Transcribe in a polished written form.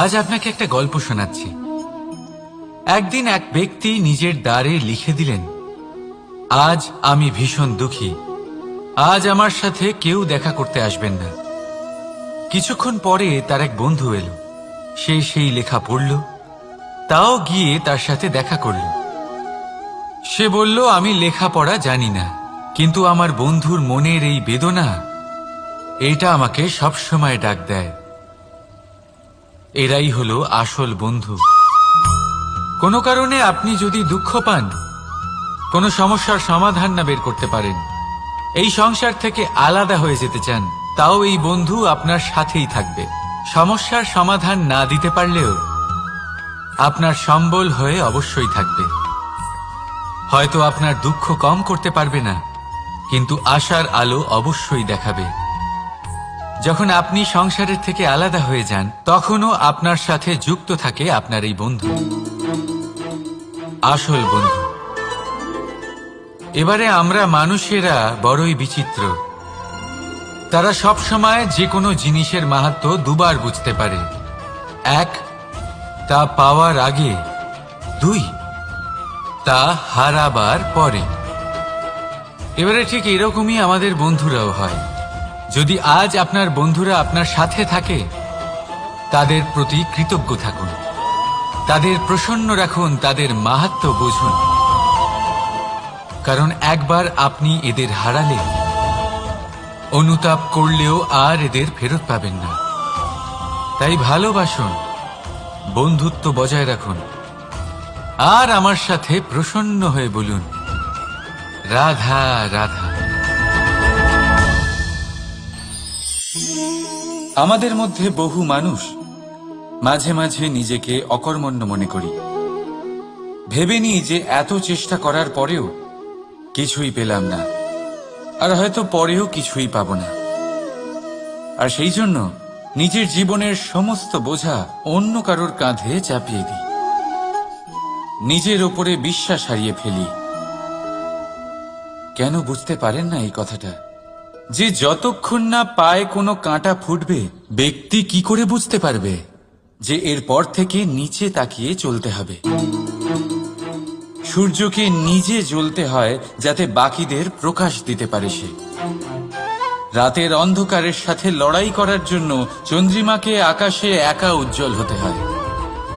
আজ আপনাকে একটা গল্প শোনাচ্ছি। একদিন এক ব্যক্তি নিজের দ্বারে লিখে দিলেন, আজ আমি ভীষণ দুঃখী, আজ আমার সাথে কেউ দেখা করতে আসবেন না। কিছুক্ষণ পরে তার এক বন্ধু এলো, সে সেই লেখা পড়ল, তাও গিয়ে তার সাথে দেখা করল। সে বলল, আমি লেখাপড়া জানি না, কিন্তু আমার বন্ধুর মনের এই বেদনা, এটা আমাকে সবসময় ডাক দেয়। এরাই হলো আসল বন্ধু। কোনো কারণে আপনি যদি দুঃখ পান, কোনো সমস্যার সমাধান না বের করতে পারেন, এই সংসার থেকে আলাদা হয়ে যেতে চান, তাও এই বন্ধু আপনার সাথেই থাকবে। সমস্যার সমাধান না দিতে পারলেও আপনার সম্বল হয়ে অবশ্যই থাকবে। হয়তো আপনার দুঃখ কম করতে পারবে না, কিন্তু আশার আলো অবশ্যই দেখাবে। যখন আপনি সংসারের থেকে আলাদা হয়ে যান, তখনও আপনার সাথে যুক্ত থাকে আপনার এই বন্ধু, আসল বন্ধু। এবারে আমরা মানুষেরা বড়ই বিচিত্র। তারা সব সময় যে কোনো জিনিসের মাহাত্ম্য দুবার বুঝতে পারে। এক, তা পাওয়ার আগে। দুই, তা হারাবার পরে। এবারে ঠিক এরকমই আমাদের বন্ধুরাও হয়। যদি আজ আপনার বন্ধুরা আপনার সাথে থাকে, তাদের প্রতি কৃতজ্ঞ থাকুন, তাদের প্রসন্ন রাখুন, তাদের মাহাত্ম্য বুঝুন। কারণ একবার আপনি এদের হারালে অনুতাপ করলেও আর এদের ফেরত পাবেন না। তাই ভালোবাসুন, বন্ধুত্ব বজায় রাখুন, আর আমার সাথে প্রসন্ন হয়ে বলুন, রাধা রাধা। আমাদের মধ্যে বহু মানুষ মাঝে মাঝে নিজেকে অকর্মণ্য মনে করি, ভেবে নিই যে এত চেষ্টা করার পরেও কিছুই পেলাম না, আর হয়তো পরেও কিছুই পাব না। আর সেই জন্য নিজের জীবনের সমস্ত বোঝা অন্য কারোর কাঁধে চাপিয়ে দিই, নিজের ওপরে বিশ্বাস হারিয়ে ফেলি। কেন বুঝতে পারেন না এই কথাটা? যে যতক্ষণ না পায়ে কোনো কাঁটা ফুটবে, ব্যক্তি কি করে বুঝতে পারবে যে এরপর থেকে নিচে তাকিয়ে চলতে হবে? সূর্যকে নিজে জ্বলতে হয় যাতে বাকিদের প্রকাশ দিতে পারে সে। রাতের অন্ধকারের সাথে লড়াই করার জন্য চন্দ্রিমাকে আকাশে একা উজ্জ্বল হতে হয়।